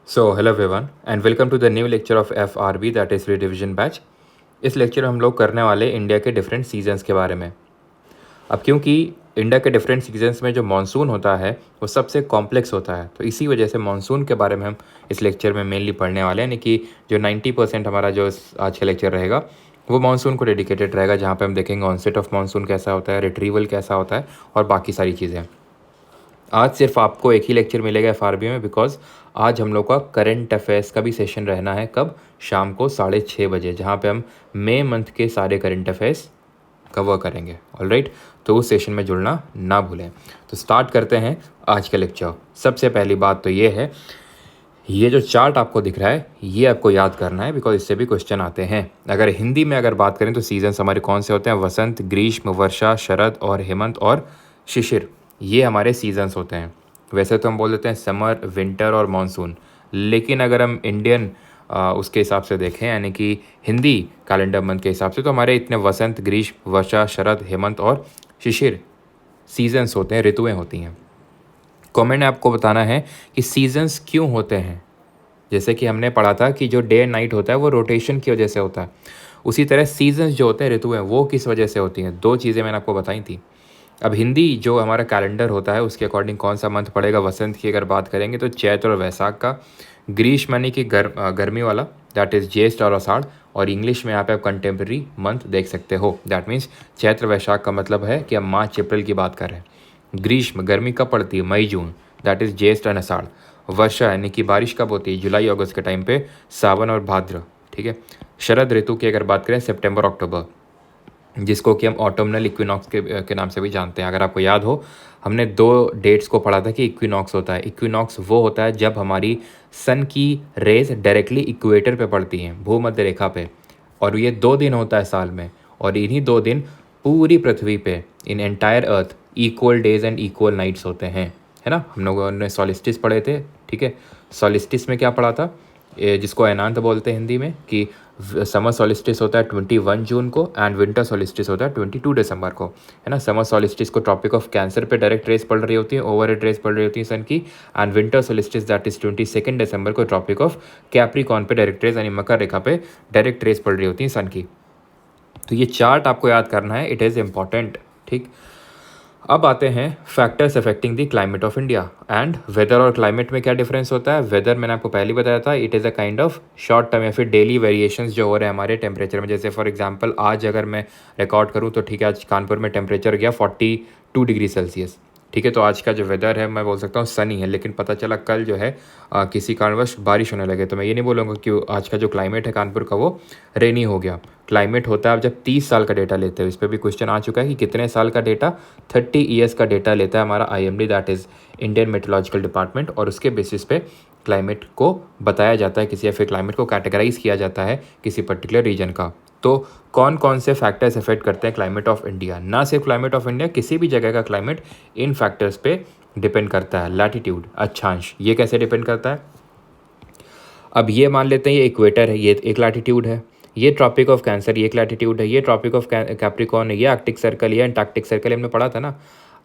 So, hello everyone and welcome to the new lecture of FRB that is revision batch। इस lecture में हम लोग करने वाले इंडिया के डिफरेंट सीजन्स के बारे में। अब क्योंकि इंडिया के डिफरेंट सीजन्स में जो मानसून होता है वो सबसे कॉम्प्लेक्स होता है, तो इसी वजह से मानसून के बारे में हम इस लेक्चर में मेनली पढ़ने वाले हैं। यानी कि जो 90% हमारा जो आज का लेक्चर रहेगा वो मानसून को डेडिकेटेड रहेगा, जहाँ पे हम देखेंगे ऑनसेट ऑफ मानसून कैसा होता है, रिट्रीवल कैसा होता है और बाकी सारी चीज़ें। आज सिर्फ आपको एक ही लेक्चर मिलेगा एफआरबी में, बिकॉज आज हम लोग का करंट अफेयर्स का भी सेशन रहना है। कब? शाम को 6:30 बजे, जहाँ पे हम मई मंथ के सारे करंट अफेयर्स कवर करेंगे। ऑलराइट, तो उस सेशन में जुड़ना ना भूलें। तो स्टार्ट करते हैं आज का लेक्चर। सबसे पहली बात तो ये है, ये जो चार्ट आपको दिख रहा है ये आपको याद करना है, बिकॉज इससे भी क्वेश्चन आते हैं। अगर हिंदी में अगर बात करें तो सीजन्स हमारे कौन से होते हैं? वसंत, ग्रीष्म, वर्षा, शरद और हेमंत और शिशिर, ये हमारे सीजन्स होते हैं। वैसे तो हम बोल देते हैं समर, विंटर और मानसून, लेकिन अगर हम इंडियन उसके हिसाब से देखें, यानी कि हिंदी कैलेंडर मंथ के हिसाब से, तो हमारे इतने वसंत, ग्रीष्म, वर्षा, शरद, हेमंत और शिशिर सीजन्स होते हैं, ऋतुएं होती हैं। कमेंट में आपको बताना है कि सीजन्स क्यों होते हैं। जैसे कि हमने पढ़ा था कि जो डे एंड नाइट होता है वो रोटेशन की वजह से होता है, उसी तरह सीजन्स जो होते हैं, ऋतुएं, वो किस वजह से होती हैं। दो चीज़ें मैंने आपको बताई थी। अब हिंदी जो हमारा कैलेंडर होता है उसके अकॉर्डिंग कौन सा मंथ पड़ेगा? वसंत की अगर बात करेंगे तो चैत्र और वैशाख का। ग्रीष्म यानी कि गर्मी वाला, दैट इज़ ज्येष्ठ और आषाढ़। और इंग्लिश में यहाँ पे आप कंटेम्प्रेरी मंथ देख सकते हो, दैट मीन्स चैत्र वैशाख का मतलब है कि हम मार्च अप्रैल की बात कर रहे हैं। ग्रीष्म गर्मी कब पड़ती है? मई जून, दैट इज़ ज्येष्ठ और आषाढ़। वर्षा यानी कि बारिश कब होती है? जुलाई अगस्त के टाइम पे, सावन और भाद्र। ठीक है। शरद ऋतु की अगर बात करें, सितंबर अक्टूबर, जिसको कि हम ऑटोमनल इक्विनॉक्स के नाम से भी जानते हैं। अगर आपको याद हो, हमने दो डेट्स को पढ़ा था कि इक्विनॉक्स होता है। इक्विनॉक्स वो होता है जब हमारी सन की रेज डायरेक्टली इक्वेटर पे पड़ती हैं, भूमध्य रेखा पे, और ये 2 दिन होता है साल में। और इन्हीं 2 दिन पूरी पृथ्वी पे, in entire earth, equal days and equal nights होते हैं, है ना। हम लोगों ने सॉलिस्टिस पढ़े थे, ठीक है। सॉलिस्टिस में क्या पढ़ा था? जिसको अनांत बोलते हैं हिंदी में, कि समर सॉलिस्टिस होता है 21 जून को एंड विंटर सॉलिस्टिस होता है 22 दिसंबर को, है ना। समर सॉलिस्टिस को ट्रॉपिक ऑफ कैंसर पे डायरेक्ट रेस पड़ रही होती है, ओवर हेड रेस पड़ रही होती है सन की। And winter solstice that is 22 दिसंबर को ट्रॉपिक ऑफ कैप्रिकॉर्न पे डायरेक्ट रेस, यानी मकर रेखा पे डायरेक्ट रेस पड़ रही होती है सन की। तो ये चार्ट आपको याद करना है, इट इज़ इम्पॉर्टेंट, ठीक। अब आते हैं factors affecting the climate of India and weather. और क्लाइमेट में क्या डिफरेंस होता है? वेदर मैंने आपको पहले बताया था, it is a kind of short term या फिर डेली वेरिएशंस जो हो रहे हैं हमारे टेम्परेचर में। जैसे फॉर एग्जांपल आज अगर मैं रिकॉर्ड करूं तो ठीक है, आज कानपुर में टेम्परेचर गया 42 डिग्री सेल्सियस, ठीक है। तो आज का जो वेदर है मैं बोल सकता हूँ सनी है, लेकिन पता चला कल जो है किसी कारणवश बारिश होने लगे, तो मैं ये नहीं बोलूँगा कि आज का जो क्लाइमेट है कानपुर का वो रेनी हो गया। क्लाइमेट होता है आप जब 30 साल का डेटा लेते हो। इस पर भी क्वेश्चन आ चुका है कि कितने साल का डेटा? 30 ईयर्स का डेटा लेता है हमारा IMD, that is Indian meteorological department, और उसके बेसिस पे क्लाइमेट को बताया जाता है किसी, या फिर क्लाइमेट को कैटेगराइज किया जाता है किसी पर्टिकुलर रीजन का। तो कौन कौन से फैक्टर्स अफेक्ट करते हैं क्लाइमेट ऑफ इंडिया? ना सिर्फ क्लाइमेट ऑफ इंडिया, किसी भी जगह का क्लाइमेट इन फैक्टर्स पे डिपेंड करता है। लैटिट्यूड, अक्षांश, ये कैसे डिपेंड करता है? अब ये मान लेते हैं ये इक्वेटर है, ये एक लैटिट्यूड है। ये ट्रॉपिक ऑफ कैंसर, ये एक लैटिट्यूड है। ये ट्रॉपिक ऑफ कैप्रिकॉर्न है, ये आर्कटिक सर्कल, ये एंटार्क्टिक सर्कल, हमने पढ़ा था ना।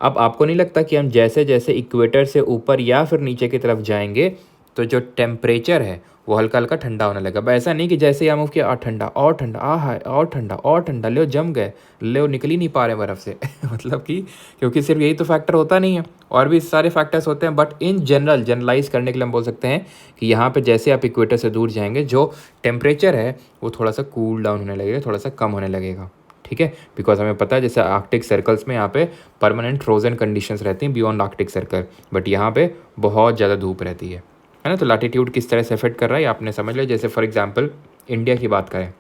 अब आपको नहीं लगता कि हम जैसे जैसे इक्वेटर से ऊपर या फिर नीचे की तरफ जाएंगे तो जो टेम्परेचर है वो हल्का हल्का ठंडा होने लगा? ऐसा नहीं कि जैसे ही हम मूव किया और ठंडा और ठंडा, है और ठंडा और ठंडा, ले जम गए, ले निकल ही नहीं पा रहे बर्फ़ से मतलब कि क्योंकि सिर्फ यही तो फैक्टर होता नहीं है, और भी सारे फैक्टर्स होते हैं। बट इन जनरल, जनरलाइज करने के लिए हम बोल सकते हैं कि यहाँ पे जैसे आप इक्वेटर से दूर जाएंगे जो टेम्परेचर है वो थोड़ा सा कूल डाउन होने लगेगा, थोड़ा सा कम होने लगेगा, ठीक है। बिकॉज हमें पता है जैसे आर्कटिक सर्कल्स में यहाँ पे परमानेंट फ्रोजन कंडीशंस रहती हैं बियॉन्ड आर्कटिक सर्कल, बट यहाँ पे बहुत ज़्यादा धूप रहती है ना। तो लैटिट्यूड किस तरह से अफेक्ट कर रहा है आपने समझ लिया। जैसे फॉर एग्जांपल इंडिया की बात करें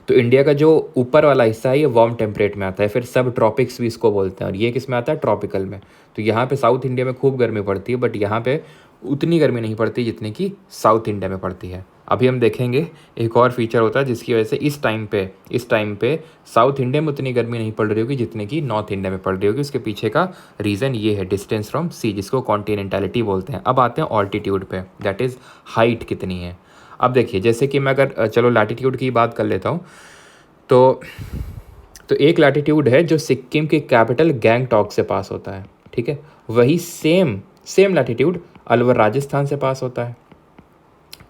तो इंडिया का जो ऊपर वाला हिस्सा है ये वार्म टेम्परेट में आता है, फिर सब ट्रॉपिक्स भी इसको बोलते हैं, और ये किस में आता है? ट्रॉपिकल में। तो यहाँ पे साउथ इंडिया में खूब गर्मी पड़ती है, बट यहाँ पे उतनी गर्मी नहीं पड़ती जितनी कि साउथ इंडिया में पड़ती है। अभी हम देखेंगे एक और फीचर होता है जिसकी वजह से इस टाइम पे साउथ इंडिया में उतनी गर्मी नहीं पड़ रही होगी जितनी कि नॉर्थ इंडिया में पड़ रही होगी। उसके पीछे का रीज़न ये है, डिस्टेंस फ्रॉम सी, जिसको कॉन्टिनेंटलिटी बोलते हैं। अब आते हैं ऑल्टीट्यूड पे, दैट इज़ हाइट कितनी है। अब देखिए जैसे कि मैं अगर चलो लैटिट्यूड की बात कर लेता हूँ, तो एक लैटिट्यूड है जो सिक्किम की कैपिटल गैंगटॉक से पास होता है, ठीक है। वही सेम लैटिट्यूड अलवर राजस्थान से पास होता है,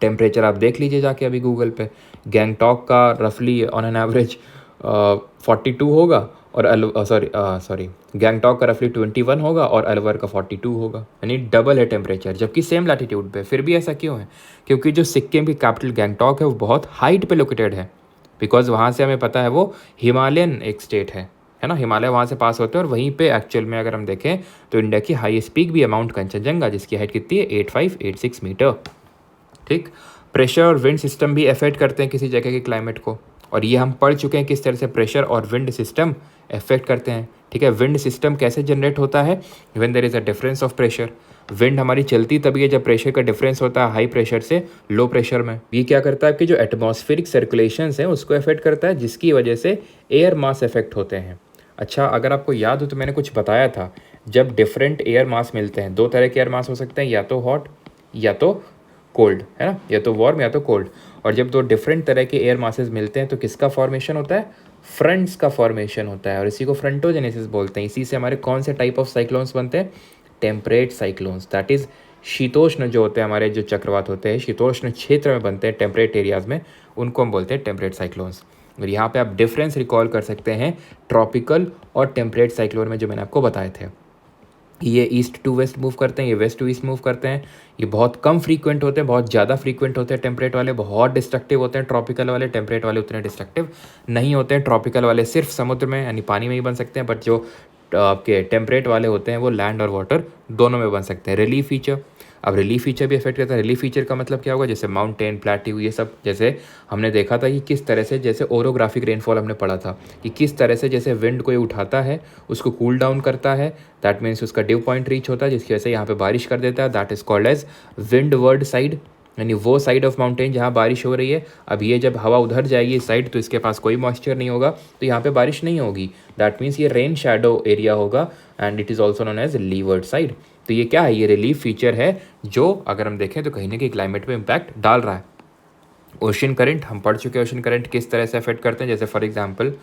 टेम्परेचर आप देख लीजिए जाके अभी गूगल पे, गैंगटॉक का रफली ऑन एन एवरेज 42 होगा और सॉरी गैंगटॉक का रफली 21 होगा और अलवर का 42 होगा, यानी डबल है टेम्परेचर, जबकि सेम लैटिट्यूड पे। फिर भी ऐसा क्यों है? क्योंकि जो सिक्किम की कैपिटल गैंगटॉक है वो बहुत हाइट पे लोकेटेड है, बिकॉज वहाँ से हमें पता है वो हिमालयन एक स्टेट है ना, हिमालय वहाँ से पास होते हैं। और वहीं पे एक्चुअल में अगर हम देखें तो इंडिया की हाईएस्ट पीक भी है माउंट कंचनजंगा, जिसकी हाइट कितनी है 8586 मीटर। ठीक, प्रेशर और विंड सिस्टम भी अफेक्ट करते हैं किसी जगह के क्लाइमेट को, और ये हम पढ़ चुके हैं किस तरह से प्रेशर और विंड सिस्टम अफेक्ट करते हैं। ठीक है, विंड सिस्टम कैसे जनरेट होता है? When there is a difference of pressure. Wind हमारी चलती तभी है जब प्रेशर का डिफरेंस होता है हाई प्रेशर से लो प्रेशर में। ये क्या करता है कि जो एटमॉस्फेरिक सर्कुलेशंस हैं उसको अफेक्ट करता है, जिसकी वजह से एयर मास अफेक्ट होते हैं। अच्छा, अगर आपको याद हो तो मैंने कुछ बताया था, जब डिफरेंट एयर मास मिलते हैं, दो तरह के एयर मास हो सकते हैं, या तो हॉट या तो कोल्ड, है ना, या तो वार्म या तो कोल्ड। और जब दो डिफरेंट तरह के एयर मासेस मिलते हैं तो किसका फॉर्मेशन होता है? फ्रंट्स का फॉर्मेशन होता है, और इसी को फ्रंटोजेनेसिस बोलते हैं। इसी से हमारे कौन से टाइप ऑफ साइक्लोन्स बनते हैं? टेम्परेट साइक्लोन्स, दैट इज शीतोष्ण जो होते हैं हमारे, जो चक्रवात होते हैं शीतोष्ण क्षेत्र में बनते हैं, टेम्परेट एरियाज में, उनको हम बोलते हैं टेम्परेट साइक्लोन्स। और यहाँ पे आप डिफरेंस रिकॉल कर सकते हैं ट्रॉपिकल और टेम्परेट साइक्लोन में, जो मैंने आपको बताए थे। ये ईस्ट टू वेस्ट मूव करते हैं, ये वेस्ट टू ईस्ट मूव करते हैं। ये बहुत कम फ्रीक्वेंट होते हैं, बहुत ज़्यादा फ्रीक्वेंट होते हैं टेम्परेट वाले, बहुत डिस्ट्रक्टिव होते हैं ट्रॉपिकल वाले। टेम्परेट वाले उतने डिस्ट्रक्टिव नहीं होते हैं। ट्रॉपिकल वाले सिर्फ समुद्र में यानी पानी में ही बन सकते हैं, बट जो आपके टेम्परेट वाले होते हैं वो लैंड और वाटर दोनों में बन सकते हैं। रिलीफ फीचर, अब रिलीफ फीचर भी अफेक्ट करता है। रिलीफ फीचर का मतलब क्या होगा? जैसे माउंटेन, प्लेट्यू, ये सब, जैसे हमने देखा था कि किस तरह से, जैसे ओरोग्राफिक रेनफॉल हमने पढ़ा था कि किस तरह से जैसे विंड को ये उठाता है, उसको कूल डाउन करता है, दैट मीन्स उसका ड्यू पॉइंट रीच होता है, जिसकी वजह से यहाँ पे बारिश कर देता है। That is called as windward side, यानी वो साइड ऑफ माउंटेन जहाँ बारिश हो रही है। अब ये जब हवा उधर जाएगी इस साइड तो इसके पास कोई मॉइस्चर नहीं होगा, तो यहाँ पे बारिश नहीं होगी। दैट मीन्स ये रेन शैडो एरिया होगा, and it is also known as leeward side. तो ये क्या है? ये रिलीफ फीचर है, जो अगर हम देखें तो कहीं ना कहीं क्लाइमेट में इम्पैक्ट डाल रहा है। ओशन करंट हम पढ़ चुके हैं, ओशन करंट किस तरह से अफेक्ट करते हैं। जैसे फॉर एग्जांपल,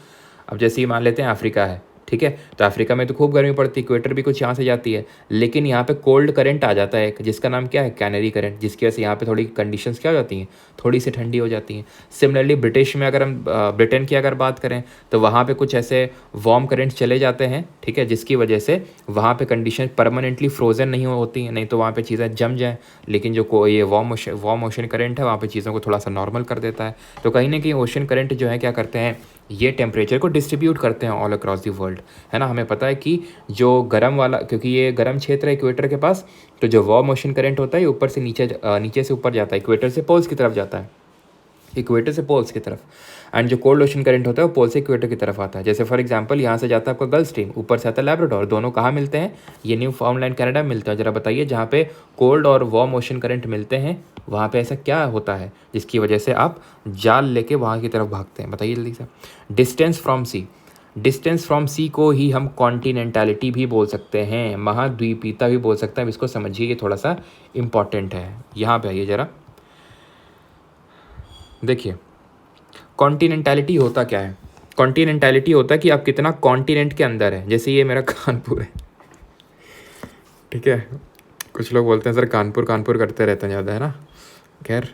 अब जैसे ही मान लेते हैं अफ्रीका है, ठीक है, तो अफ्रीका में तो खूब गर्मी पड़ती है, इक्वेटर भी कुछ यहाँ से जाती है, लेकिन यहाँ पे कोल्ड करंट आ जाता है एक, जिसका नाम क्या है? कैनरी करंट, जिसकी वजह से यहाँ पे थोड़ी कंडीशंस क्या हो जाती हैं? थोड़ी सी ठंडी हो जाती हैं। सिमिलरली ब्रिटिश में अगर हम ब्रिटेन की अगर बात करें तो वहाँ पे कुछ ऐसे वार्म करंट चले जाते हैं, ठीक है, जिसकी वजह से वहाँ पे कंडीशन परमानेंटली फ्रोजन नहीं होती हैं, नहीं तो वहाँ पे चीज़ें जम जाएँ। लेकिन जो ये वार्म ओशन करंट है वहाँ पे चीज़ों को थोड़ा सा नॉर्मल कर देता है। तो कहीं ना कहीं ओशन करंट जो है क्या करते हैं? ये टेम्परेचर को डिस्ट्रीब्यूट करते हैं ऑल अक्रॉस द वर्ल्ड, है ना। हमें पता है कि जो गर्म वाला, क्योंकि ये गर्म क्षेत्र है इक्वेटर के पास, तो जो वार्म ओशन करंट होता है ये ऊपर से नीचे से ऊपर जाता है, इक्वेटर से पोल्स की तरफ जाता है, इक्वेटर से पोल्स की तरफ। एंड जो कोल्ड ओशन करंट होता है वो पोल से इक्वेटर की तरफ आता है। जैसे फॉर एग्जांपल यहाँ से जाता है आपका गल्फ स्ट्रीम, ऊपर से आता है लैब्राडोर, दोनों कहाँ मिलते हैं? ये न्यू फाउंडलैंड कनाडा मिलते हैं। जरा बताइए, जहाँ पे कोल्ड और वार्म ओशन करंट मिलते हैं वहाँ पे ऐसा क्या होता है जिसकी वजह से आप जाल लेके वहाँ की तरफ भागते हैं? बताइए जल्दी से। Distance from sea, distance from sea को ही हम कॉन्टिनेंटैलिटी भी बोल सकते हैं, महाद्वीपीयता भी बोल सकते हैं। अब इसको समझिए, ये थोड़ा सा इंपॉर्टेंट है। यहाँ पे आइए जरा, देखिए कॉन्टिनेंटैलिटी होता क्या है? कॉन्टिनेंटैलिटी होता है कि आप कितना कॉन्टिनेंट के अंदर है। जैसे ये मेरा कानपुर है, ठीक है, कुछ लोग बोलते हैं सर कानपुर कानपुर करते रहते हैं ज़्यादा, है ना। खैर,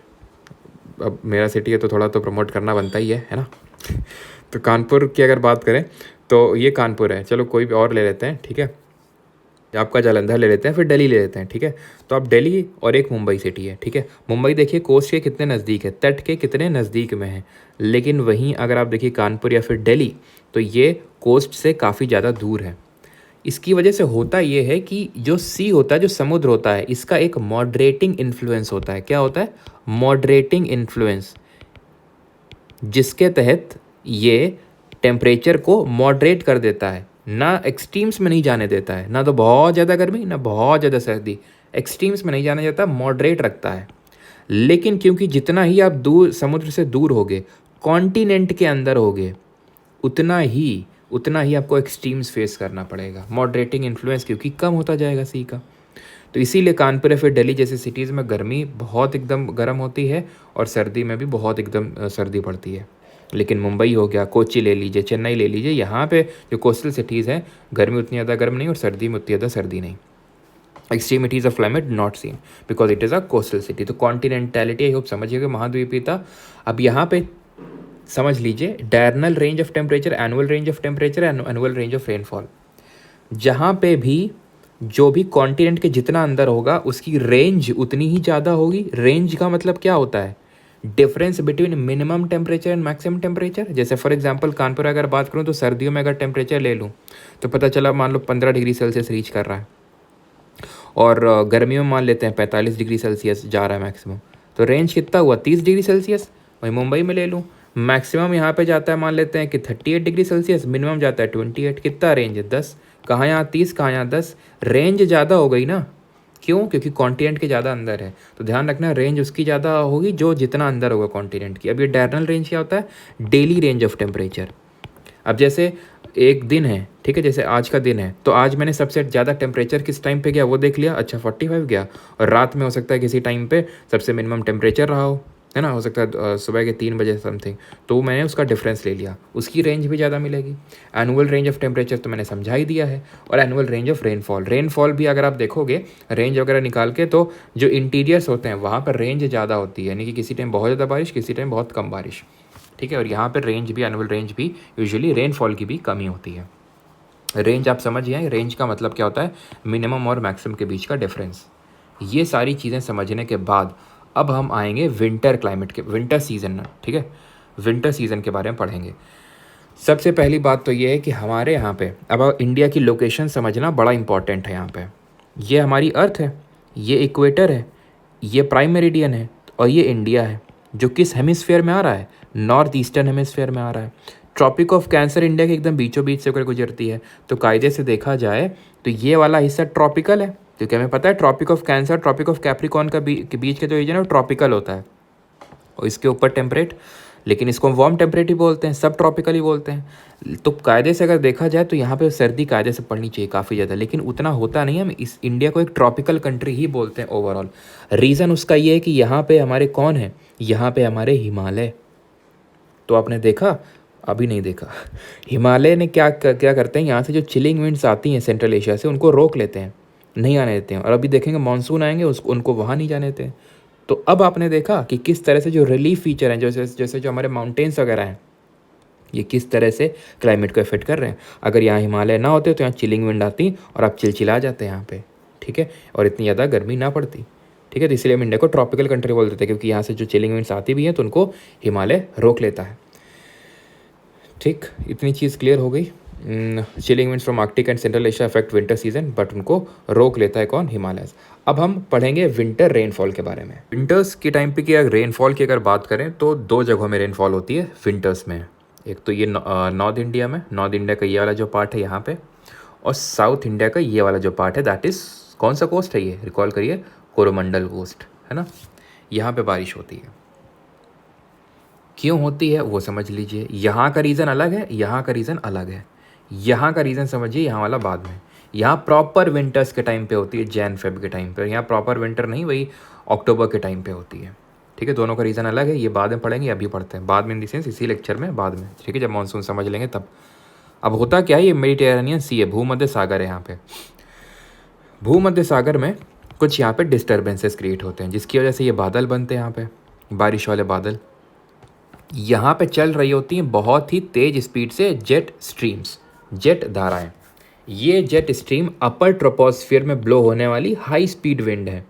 अब मेरा सिटी है तो थोड़ा तो प्रमोट करना बनता ही है ना। तो कानपुर की अगर बात करें तो ये कानपुर है, चलो कोई भी और ले लेते हैं, ठीक है, आपका जालंधर ले लेते हैं, फिर दिल्ली ले लेते हैं, ठीक है। तो आप दिल्ली और एक मुंबई सिटी है, ठीक है। मुंबई देखिए कोस्ट के कितने नज़दीक है, तट के कितने नज़दीक में है, लेकिन वहीं अगर आप देखिए कानपुर या फिर दिल्ली, तो ये कोस्ट से काफ़ी ज़्यादा दूर है। इसकी वजह से होता ये है कि जो सी होता है, जो समुद्र होता है, इसका एक मॉडरेटिंग इन्फ्लुएंस होता है। क्या होता है? मॉडरेटिंग इन्फ्लुएंस, जिसके तहत ये टेम्परेचर को मॉडरेट कर देता है, ना एक्सट्रीम्स में नहीं जाने देता है, ना तो बहुत ज़्यादा गर्मी ना बहुत ज़्यादा सर्दी, एक्सट्रीम्स में नहीं जाने देता, मॉडरेट रखता है। लेकिन क्योंकि जितना ही आप दूर समुद्र से दूर होगे, कॉन्टिनेंट के अंदर होगे, उतना ही आपको एक्सट्रीम्स फेस करना पड़ेगा। मॉडरेटिंग इन्फ्लुएंस क्योंकि कम होता जाएगा सी का, तो इसीलिए कानपुर या फिर दिल्ली जैसे सिटीज़ में गर्मी बहुत एकदम गर्म होती है और सर्दी में भी बहुत एकदम सर्दी पड़ती है। लेकिन मुंबई हो गया, कोच्चि ले लीजिए, चेन्नई ले लीजिए, यहाँ पे जो कोस्टल सिटीज़ हैं गर्मी उतनी ज़्यादा गर्म नहीं और सर्दी में उतनी ज़्यादा सर्दी नहीं। Extremities of climate not seen because it is a coastal city. तो कॉन्टिनेंटैलिटी आई होप समझिएगा, महाद्वीपीयता। अब यहाँ पे समझ लीजिए diurnal range of temperature, annual range of temperature, annual range of rainfall. जहाँ पे भी जो भी कॉन्टिनेंट के जितना अंदर होगा उसकी रेंज उतनी ही ज़्यादा होगी। रेंज का मतलब क्या होता है? Difference between minimum temperature and maximum temperature. जैसे फॉर एग्जांपल कानपुर अगर बात करूँ तो सर्दियों में अगर टेम्परेचर ले लूँ तो पता चला मान लो 15 डिग्री सेल्सियस रीच कर रहा है, और गर्मियों में मान लेते हैं 45 डिग्री सेल्सियस जा रहा है मैक्सिमम, तो रेंज कितना हुआ? 30 डिग्री सेल्सियस। वही मुंबई में ले लूँ, मैक्सिमम यहाँ पे जाता है मान लेते हैं कि 38 डिग्री सेल्सियस, मिनिमम जाता है 28। कितना रेंज है? 10। कहाँ यहाँ 30, कहाँ यहाँ 10। रेंज ज़्यादा हो गई ना, क्यों? क्योंकि कॉन्टिनेंट के ज़्यादा अंदर है। तो ध्यान रखना रेंज उसकी ज़्यादा होगी जो जितना अंदर होगा कॉन्टिनेंट की। अब ये डायरनल रेंज क्या होता है? Daily range of temperature. अब जैसे एक दिन है, ठीक है, जैसे आज का दिन है, तो आज मैंने सबसे ज़्यादा टेम्परेचर किस टाइम पे गया वो देख लिया, अच्छा 45 गया। और रात में हो सकता है किसी टाइम पे सबसे मिनिमम टेम्परेचर रहा है ना, हो सकता है सुबह के 3 बजे समथिंग, तो मैंने उसका डिफरेंस ले लिया, उसकी रेंज भी ज़्यादा मिलेगी। एनुअल रेंज ऑफ टेम्परेचर तो मैंने समझा ही दिया है। और annual range of rainfall, rainfall भी अगर आप देखोगे रेंज वगैरह निकाल के, तो जो इंटीरियर्स होते हैं वहाँ पर रेंज ज़्यादा होती है, यानी कि किसी टाइम बहुत ज़्यादा बारिश, किसी टाइम बहुत कम बारिश, ठीक है। और यहाँ पर रेंज भी, एनुअल रेंज भी यूजुअली रेनफॉल की भी कमी होती है। रेंज आप समझ गए, रेंज का मतलब क्या होता है? मिनिमम और मैक्सिमम के बीच का डिफरेंस। ये सारी चीज़ें समझने के बाद अब हम आएंगे विंटर क्लाइमेट के, विंटर सीजन में, ठीक है, विंटर सीजन के बारे में पढ़ेंगे। सबसे पहली बात तो ये है कि हमारे यहाँ पे अब इंडिया की लोकेशन समझना बड़ा इंपॉर्टेंट है। यहाँ पे ये हमारी अर्थ है, ये इक्वेटर है, ये प्राइम मेरिडियन है, और ये इंडिया है जो किस हेमिस्फेयर में आ रहा है? नॉर्थ ईस्टर्न हेमिस्फेयर में आ रहा है। ट्रॉपिक ऑफ कैंसर इंडिया के एकदम बीचों बीच से होकर गुजरती है। तो कायदे से देखा जाए तो ये वाला हिस्सा ट्रॉपिकल है, क्योंकि हमें पता है Tropic of Cancer, Tropic of Capricorn के बीच का जो रीजन है वो ट्रॉपिकल होता है, और इसके ऊपर टेम्परेट, लेकिन इसको हम वार्म टेम्परेट ही बोलते हैं, सब ट्रॉपिकल ही बोलते हैं। तो कायदे से अगर देखा जाए तो यहाँ पे सर्दी कायदे से पड़नी चाहिए काफ़ी ज़्यादा, लेकिन उतना होता नहीं है। हम इस इंडिया को एक ट्रॉपिकल कंट्री ही बोलते हैं ओवरऑल। रीज़न उसका ये है कि यहाँ पे हमारे कौन है? यहाँ पे हमारे हिमालय। तो आपने देखा, अभी नहीं देखा, हिमालय ने क्या क्या करते हैं, यहाँ से जो चिलिंग विंड्स आती हैं सेंट्रल एशिया से उनको रोक लेते हैं, नहीं आने देते हैं। और अभी देखेंगे मानसून आएंगे उनको वहाँ नहीं जाने देते हैं। तो अब आपने देखा कि किस तरह से जो रिलीफ फीचर हैं, जैसे जैसे जो हमारे माउंटेन्स वगैरह हैं, ये किस तरह से क्लाइमेट को इफेक्ट कर रहे हैं। अगर यहाँ हिमालय ना होते तो यहाँ चिलिंग विंड आती और आप चिलचिला जाते हैं यहाँ पे, ठीक है, और इतनी ज़्यादा गर्मी ना पड़ती, ठीक है। तो इसलिए हम इंडिया को ट्रॉपिकल कंट्री बोल देते हैं, क्योंकि यहाँ से जो चिलिंग विंड्स आती भी हैं तो उनको हिमालय रोक लेता है, ठीक। इतनी चीज़ क्लियर हो गई। Chilling winds from Arctic and central Asia affect winter season, but उनको रोक लेता है कौन? हिमालय। अब हम पढ़ेंगे विंटर रेनफॉल के बारे में। विंटर्स के टाइम पे की अगर रेनफॉल की अगर बात करें तो 2 जगहों में रेनफॉल होती है विंटर्स में। एक तो ये नॉर्थ इंडिया में, नॉर्थ इंडिया का ये वाला जो पार्ट है यहाँ पे, और साउथ इंडिया का ये वाला जो पार्ट है, दैट इज़ कौन सा कोस्ट है ये? रिकॉल करिए, कोरोमंडल कोस्ट, है ना। यहाँ पे बारिश होती है। क्यों होती है वो समझ लीजिए। यहाँ का रीज़न अलग है, यहाँ का रीज़न अलग है। यहाँ का रीज़न समझिए, यहाँ वाला बाद में। यहाँ प्रॉपर विंटर्स के टाइम पे होती है, जैन फेब के टाइम पे। यहाँ प्रॉपर विंटर नहीं, वही अक्टूबर के टाइम पे होती है, ठीक है। दोनों का रीज़न अलग है, ये बाद में पढ़ेंगे, अभी पढ़ते हैं बाद में, इन द सेंस इसी लेक्चर में बाद में, ठीक है, जब मानसून समझ लेंगे तब। अब होता क्या है, ये मेडिटेरेनियन सी है, भूमध्य सागर है यहाँ पे। भूमध्य सागर में कुछ यहाँ पे डिस्टर्बेंसेस क्रिएट होते हैं, जिसकी वजह से ये बादल बनते हैं यहाँ पे, बारिश वाले बादल। यहाँ पे चल रही होती हैं बहुत ही तेज़ स्पीड से जेट स्ट्रीम्स, जेट धाराएं। ये जेट स्ट्रीम अपर ट्रोपोस्फियर में ब्लो होने वाली हाई स्पीड विंड है।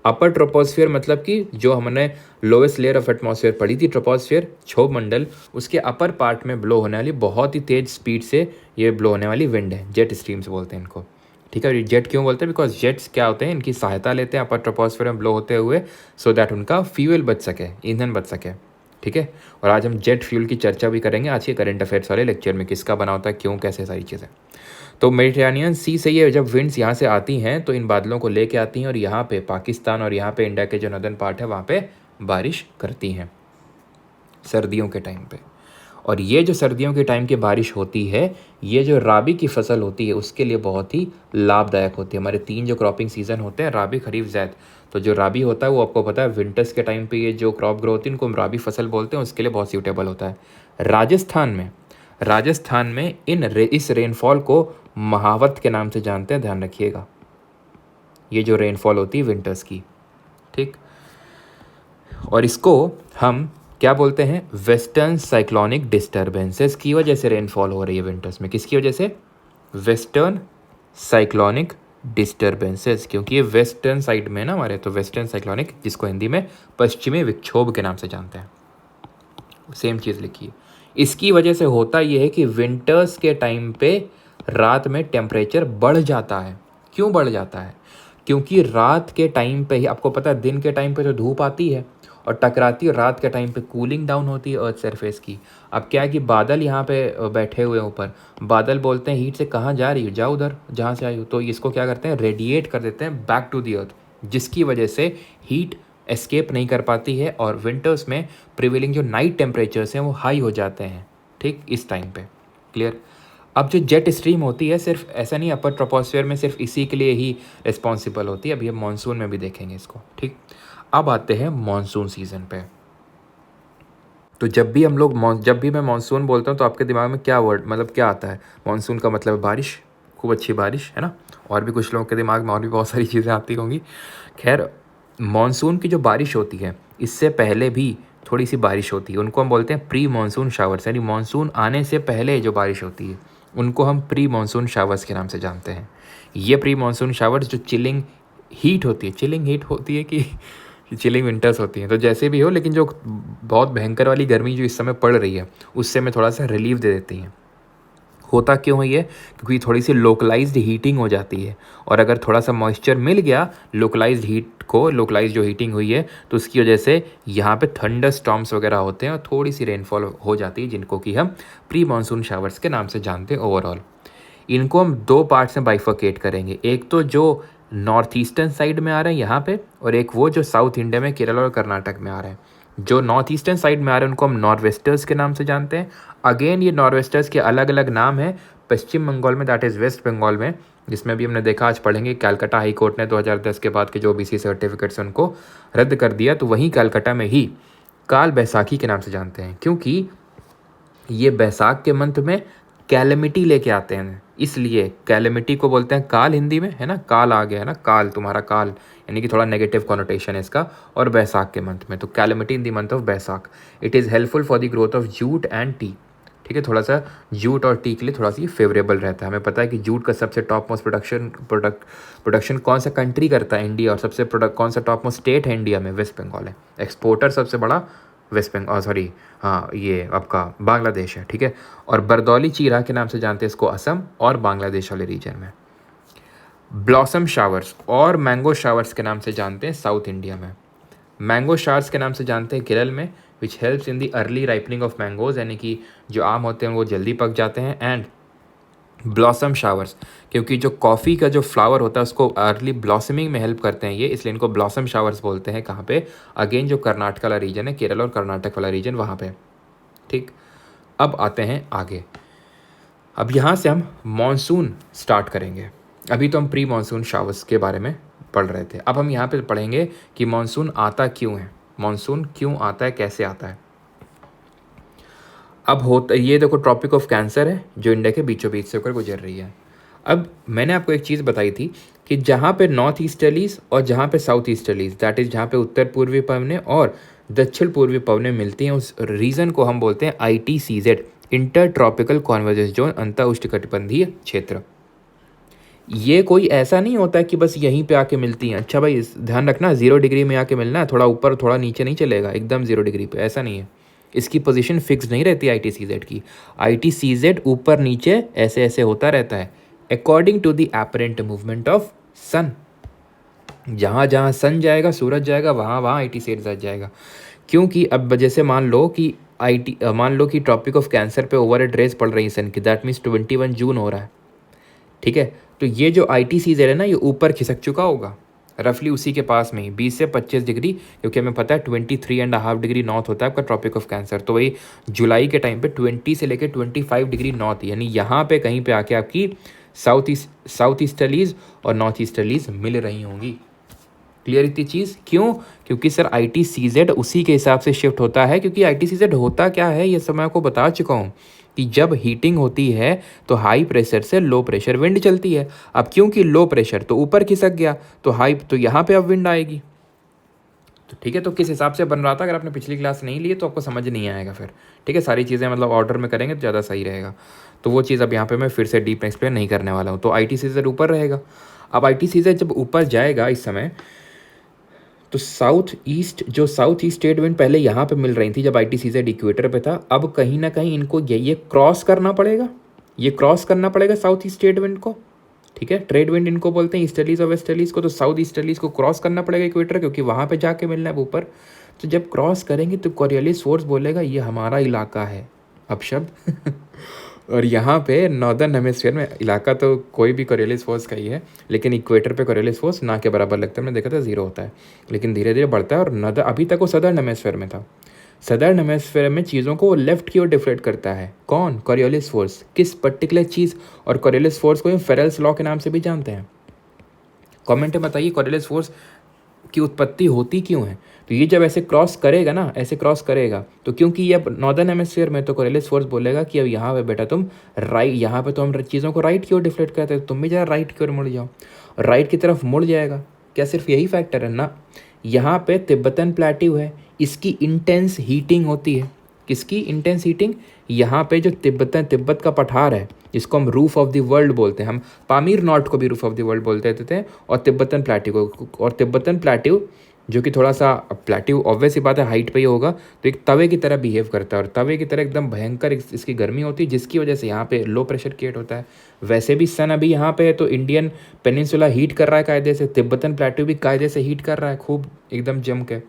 अपर ट्रोपोस्फियर मतलब कि जो हमने लोएस्ट लेयर ऑफ एटमॉस्फेयर पढ़ी थी, ट्रोपोस्फियर, क्षोभ मंडल, उसके अपर पार्ट में ब्लो होने वाली बहुत ही तेज़ स्पीड से ये ब्लो होने वाली विंड है, जेट स्ट्रीम्स बोलते हैं इनको, ठीक है। जेट क्यों बोलते हैं? बिकॉज जेट्स क्या होते हैं, इनकी सहायता लेते हैं अपर ट्रोपोस्फियर में ब्लो होते हुए, सो दैट उनका फ्यूल बच सके, ईंधन बच सके, ठीक है। और आज हम जेट फ्यूल की चर्चा भी करेंगे आज के करंट अफेयर्स वाले लेक्चर में, किसका बना होता है, क्यों, कैसे, सारी चीज़ें। तो मेडिटेरेनियन सी से ये जब विंड्स यहाँ से आती हैं तो इन बादलों को लेके आती हैं और यहाँ पे पाकिस्तान और यहाँ पे इंडिया के जो नॉर्दर्न पार्ट है वहाँ पे बारिश करती हैं सर्दियों के टाइम पे। और ये जो सर्दियों के टाइम की बारिश होती है, ये जो राबी की फसल होती है उसके लिए बहुत ही लाभदायक होती है। हमारे 3 जो क्रॉपिंग सीज़न होते हैं, राबी, खरीफ, ज़ैद, तो जो राबी होता है वो आपको पता है विंटर्स के टाइम पे ये जो क्रॉप ग्रो होती है इनको हम राबी फसल बोलते हैं, उसके लिए बहुत सूटेबल होता है। राजस्थान में इस रेनफॉल को महावत के नाम से जानते हैं, ध्यान रखिएगा। ये जो रेनफॉल होती है विंटर्स की, ठीक। और इसको हम क्या बोलते हैं, वेस्टर्न साइक्लोनिक डिस्टर्बेंसेस की वजह से रेनफॉल हो रही है विंटर्स में। किसकी वजह से, वेस्टर्न साइक्लोनिक डिस्टर्बेंसेस, क्योंकि ये वेस्टर्न साइड में ना हमारे, तो वेस्टर्न साइक्लोनिक, जिसको हिंदी में पश्चिमी विक्षोभ के नाम से जानते हैं, सेम चीज़ लिखी है। इसकी वजह से होता ये है कि विंटर्स के टाइम पे रात में टेम्परेचर बढ़ जाता है। क्यों बढ़ जाता है, क्योंकि रात के टाइम पे ही, आपको पता है दिन के टाइम पे तो धूप आती है और टकराती है, रात के टाइम पे कूलिंग डाउन होती है अर्थ सरफेस की। अब क्या है कि बादल यहाँ पे बैठे हुए हैं ऊपर, बादल बोलते हैं हीट से कहाँ जा रही हो, जाओ उधर जहाँ से आई हो, तो इसको क्या करते हैं, रेडिएट कर देते हैं बैक टू दी अर्थ, जिसकी वजह से हीट एस्केप नहीं कर पाती है और विंटर्स में प्रिवेलिंग जो नाइट टेम्परेचर्स हैं वो हाई हो जाते हैं, ठीक, इस टाइम पे। क्लियर। अब जो जेट स्ट्रीम होती है, सिर्फ ऐसा नहीं अपर ट्रोपोस्फेयर में सिर्फ इसी के लिए ही रिस्पॉन्सिबल होती है, अभी हम मानसून में भी देखेंगे इसको, ठीक। अब आते हैं मानसून सीजन पे। तो जब भी मैं मानसून बोलता हूँ तो आपके दिमाग में क्या वर्ड, मतलब क्या आता है, मानसून का मतलब बारिश, खूब अच्छी बारिश, है ना। और भी कुछ लोगों के दिमाग में और भी बहुत सारी चीज़ें आती होंगी। खैर, मानसून की जो बारिश होती है, इससे पहले भी थोड़ी सी बारिश होती है, उनको हम बोलते हैं प्री मानसून शावर्स, यानी मानसून आने से पहले जो बारिश होती है उनको हम प्री मानसून शावर्स के नाम से जानते हैं। ये प्री मानसून शावर्स जो चिलिंग हीट होती है कि चिलिंग विंटर्स होती हैं, तो जैसे भी हो, लेकिन जो बहुत भयंकर वाली गर्मी जो इस समय पड़ रही है उससे में थोड़ा सा रिलीफ दे देती हैं। होता क्यों है ये, क्योंकि थोड़ी सी लोकलाइज्ड हीटिंग हो जाती है, और अगर थोड़ा सा मॉइस्चर मिल गया लोकलाइज्ड जो हीटिंग हुई है, तो उसकी वजह से यहाँ पे थंडर स्टॉर्म्स वगैरह होते हैं और थोड़ी सी रेनफॉल हो जाती है, जिनको कि हम प्री मानसून शावर्स के नाम से जानते हैं ओवरऑल। इनको हम दो पार्ट्स में बाइफर्केट करेंगे, एक तो जो नॉर्थ ईस्टर्न साइड में आ रहे हैं यहाँ पे, और एक वो जो साउथ इंडिया में केरल और कर्नाटक में आ रहे हैं। जो नॉर्थ ईस्टर्न साइड में आ रहे हैं उनको हम नॉर्थ वेस्टर्स के नाम से जानते हैं। अगेन ये नॉर्थ वेस्टर्स के अलग अलग नाम हैं। पश्चिम बंगाल में, दैट इज़ वेस्ट बंगाल में, जिसमें भी हमने देखा, आज पढ़ेंगे, कलकत्ता हाई कोर्ट ने 2010 के बाद के जो ओबीसी सर्टिफिकेट्स हैं उनको रद्द कर दिया, तो वहीं कलकत्ता में ही काल बैसाखी के नाम से जानते हैं, क्योंकि ये बैसाख के मंथ में कैलेमिटी लेके आते हैं, इसलिए कैलेमिटी को बोलते हैं काल हिंदी में, है ना, काल आ गया है ना, काल, तुम्हारा काल, यानी कि थोड़ा नेगेटिव कॉनोटेशन है इसका, और बैसाख के मंथ में, तो calamity in the month of Baisakh. It is helpful for the growth of jute and T, ठीक है, थोड़ा सा जूट और टी के लिए थोड़ा सा ये फेवरेबल रहता है। हमें पता है कि जूट का सबसे टॉप मोस्ट प्रोडक्शन कौन सा कंट्री करता है, इंडिया, और सबसे कौन सा टॉप मोस्ट स्टेट है इंडिया में, वेस्ट बंगाल है। एक्सपोर्टर सबसे बड़ा वेस्ट बंगाल, सॉरी हाँ, ये आपका बांग्लादेश है, ठीक है। और बरदौली चीरा के नाम से जानते हैं इसको असम और बांग्लादेश वाले रीजन में। ब्लॉसम शावर्स और मैंगो शावर्स के नाम से जानते हैं साउथ इंडिया में। मैंगो शावर्स के नाम से जानते हैं केरल में, which helps in the early ripening of mangoes, यानी कि जो आम होते हैं वो जल्दी पक जाते हैं। एंड ब्लॉसम शावर्स, क्योंकि जो कॉफ़ी का जो फ्लावर होता है उसको अर्ली ब्लॉसमिंग में हेल्प करते हैं ये, इसलिए इनको ब्लॉसम शावर्स बोलते हैं। कहाँ पे, अगेन जो कर्नाटक वाला रीजन है, केरल और कर्नाटक वाला रीजन, वहाँ पे, ठीक। अब आते हैं आगे, अब यहाँ से हम मानसून स्टार्ट करेंगे। अभी तो हम प्री मानसून शावर्स के बारे में पढ़ रहे थे, अब हम यहाँ पे पढ़ेंगे कि मानसून आता क्यों है, मानसून क्यों आता है, कैसे आता है। अब होता, ये देखो ट्रॉपिक ऑफ कैंसर है जो इंडिया के बीचों बीच से होकर गुजर रही है। अब मैंने आपको एक चीज़ बताई थी कि जहाँ पे नॉर्थ ईस्टर्लीज और जहाँ पे साउथ ईस्टर्लीज, दैट इज़ जहाँ पे उत्तर पूर्वी पवनें और दक्षिण पूर्वी पवनें मिलती हैं, उस रीजन को हम बोलते हैं ITCZ, inter tropical convergence zone, अंतर उष्णकटिबंधीय क्षेत्र। ये कोई ऐसा नहीं होता है कि बस यहीं पे आके मिलती हैं। अच्छा भाई, ध्यान रखना, 0 डिग्री में आके मिलना है, थोड़ा ऊपर थोड़ा नीचे नहीं चलेगा, एकदम 0 डिग्री पे, ऐसा नहीं है। इसकी पोजीशन फिक्स नहीं रहती ITCZ की। ITCZ ऊपर नीचे ऐसे ऐसे होता रहता है according to the apparent movement of sun. जहाँ जहाँ सन जाएगा, सूरज जाएगा, वहाँ वहाँ ITCZ जाएगा। क्योंकि अब जैसे मान लो कि ट्रॉपिक ऑफ कैंसर पे ओवर हेड रेज पड़ रही है सन की, दैट मीन्स 21 जून हो रहा है, ठीक है। तो ये जो ITCZ है ना, ये ऊपर खिसक चुका होगा, रफली उसी के पास में ही 20 से 25 डिग्री, क्योंकि हमें पता है 23.5 डिग्री नॉर्थ होता है आपका ट्रॉपिक ऑफ कैंसर, तो वही जुलाई के टाइम पे 20 से लेकर 25 डिग्री नॉर्थ, यानी यहाँ पे कहीं पे आके आपकी साउथ ईस्टर्लीज और नॉर्थ ईस्टर्लीज मिल रही होंगी। क्लियर इतनी चीज़, क्यों, क्योंकि सर ITCZ उसी के हिसाब से शिफ्ट होता है, क्योंकि ITCZ होता क्या है ये सब मैं आपको बता चुका हूँ कि जब हीटिंग होती है तो हाई प्रेशर से लो प्रेशर विंड चलती है। अब क्योंकि लो प्रेशर तो ऊपर खिसक गया तो यहाँ पे अब विंड आएगी। तो ठीक है, तो किस हिसाब से बन रहा था, अगर आपने पिछली क्लास नहीं ली तो आपको समझ नहीं आएगा फिर। ठीक है, सारी चीज़ें मतलब ऑर्डर में करेंगे तो ज़्यादा सही रहेगा। तो वो चीज़ अब यहाँ पे मैं फिर से डीप एक्सप्लेन नहीं करने वाला हूँ। तो IT सीजर ऊपर रहेगा। अब IT सीजर जब ऊपर जाएगा इस समय, तो साउथ ईस्ट स्टेट विंड पहले यहाँ पे मिल रही थी जब IT सीजर इक्वेटर पे था, अब कहीं ना कहीं इनको ये क्रॉस करना पड़ेगा, ये क्रॉस करना पड़ेगा साउथ ईस्ट स्टेट विंड को। ठीक है, ट्रेड विंड इनको बोलते हैं, ईस्टर्लीज और वेस्टर्लीज को। तो साउथ ईस्टर्लीज को क्रॉस करना पड़ेगा इक्वेटर, क्योंकि वहाँ पे जाके मिलना है ऊपर। तो जब क्रॉस करेंगे तो कोरियोलिस फोर्स बोलेगा ये हमारा इलाका है अपशब्द और यहाँ पे नॉर्दर्न हेमिस्फीयर में इलाका तो कोई भी कोरियोलिस फोर्स का ही है, लेकिन इक्वेटर पे कोरियोलिस फोर्स ना के बराबर लगता है। मैंने देखा था 0 होता है, लेकिन धीरे धीरे बढ़ता है। और अभी तक वो सदर्न हेमिस्फीयर में था। सदर्न हेमिस्फीयर में चीज़ों को लेफ्ट की ओर डिफ्लेक्ट करता है। कौन? Coriolis force. किस पर्टिकुलर चीज़? और कोरियोलिस फोर्स को फेरेल्स लॉ के नाम से भी जानते हैं। कमेंट में बताइए कोरियोलिस फोर्स की उत्पत्ति होती क्यों है। तो ये जब ऐसे क्रॉस करेगा ना, ऐसे क्रॉस करेगा, तो क्योंकि ये अब नॉर्दर्न हेमिस्फीयर में, तो कोरियोलिस फोर्स बोलेगा कि अब यहाँ पे बेटा तुम यहाँ पे तो हम चीज़ों को राइट की ओर डिफ्लेक्ट करते हैं, तो तुम भी जरा राइट की ओर मुड़ जाओ। राइट की तरफ मुड़ जाएगा। क्या सिर्फ यही फैक्टर है? ना, यहाँ पे तिब्बतन प्लेट्यू है, इसकी इंटेंस हीटिंग होती है। किसकी इंटेंस हीटिंग? यहाँ पे जो तिब्बत का पठार है, इसको हम रूफ ऑफ द वर्ल्ड बोलते हैं। हम पामीर नॉर्थ को भी रूफ ऑफ द वर्ल्ड बोलते थे, और तिब्बतन प्लेट्यू को। और तिब्बतन प्लेट्यू जो कि थोड़ा सा, प्लेट्यू ऑब्वियस ही बात है हाइट पे ही होगा, तो एक तवे की तरह बिहेव करता है, और तवे की तरह एकदम भयंकर इसकी गर्मी होती है, जिसकी वजह से यहाँ पे लो प्रेशर क्रिएट होता है। वैसे भी सन अभी यहाँ पे है, तो इंडियन पेनिनसुला हीट कर रहा है कायदे से, तिब्बतन प्लेट्यू भी कायदे से हीट कर रहा है, खूब एकदम जम के।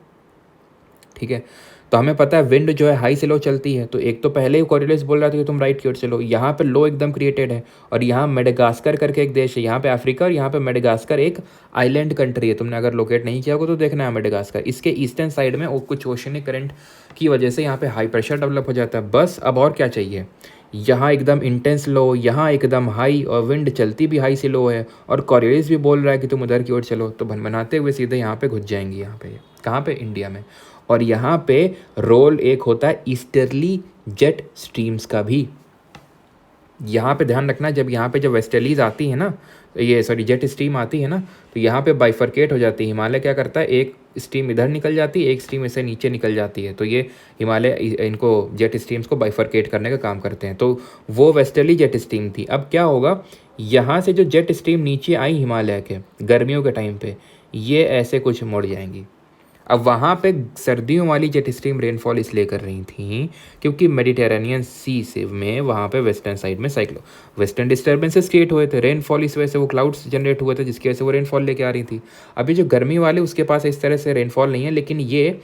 ठीक है, तो हमें पता है विंड जो है हाई से लो चलती है। तो एक तो पहले ही कोरियोलिस बोल रहा था कि तुम राइट की ओर चलो, यहाँ पे लो एकदम क्रिएटेड है। और यहाँ मेडागास्कर करके एक देश है, यहाँ पे अफ्रीका, और यहाँ पे मेडागास्कर एक आइलैंड कंट्री है। तुमने अगर लोकेट नहीं किया होगा तो देखना है मेडागास्कर। इसके ईस्टर्न साइड में कुछ ओशनिक करंट की वजह से यहाँ पे हाई प्रेशर डेवलप हो जाता है। बस अब और क्या चाहिए? यहाँ एकदम इंटेंस लो, यहाँ एकदम हाई, और विंड चलती भी हाई से लो है, और कोरियोलिस भी बोल रहा है कि तुम उधर की ओर चलो। तो भनभनाते हुए सीधे यहाँ पे घुस जाएंगी। यहाँ पे कहाँ पे? इंडिया में। और यहाँ पे रोल एक होता है ईस्टर्ली जेट स्ट्रीम्स का भी। यहाँ पे ध्यान रखना, जब वेस्टर्लीज आती है ना, जेट स्ट्रीम आती है ना, तो यहाँ पे बाइफरकेट हो जाती है। हिमालय क्या करता है, एक स्ट्रीम इधर निकल जाती है, एक स्ट्रीम इससे नीचे निकल जाती है। तो ये हिमालय इनको जेट स्ट्रीम्स को बाइफरकेट करने का काम करते हैं। तो वो वेस्टर्ली जेट स्ट्रीम थी। अब क्या होगा, यहाँ से जो जेट स्ट्रीम नीचे आई हिमालय के गर्मियों के टाइम पे, ये ऐसे कुछ मुड़ जाएंगी। अब वहाँ पे सर्दियों वाली जेट स्ट्रीम रेनफॉल इसलिए कर रही थी क्योंकि मेडिटेरेनियन सी से में वहाँ पे वेस्टर्न साइड में वेस्टर्न डिस्टर्बेंसेस क्रिएट हुए थे, रेनफॉल इस वजह से वो क्लाउड्स जनरेट हुए थे, जिसकी वजह से वो रेनफॉल लेके आ रही थी। अभी जो गर्मी वाले उसके पास इस तरह से रेनफॉल नहीं है, लेकिन ये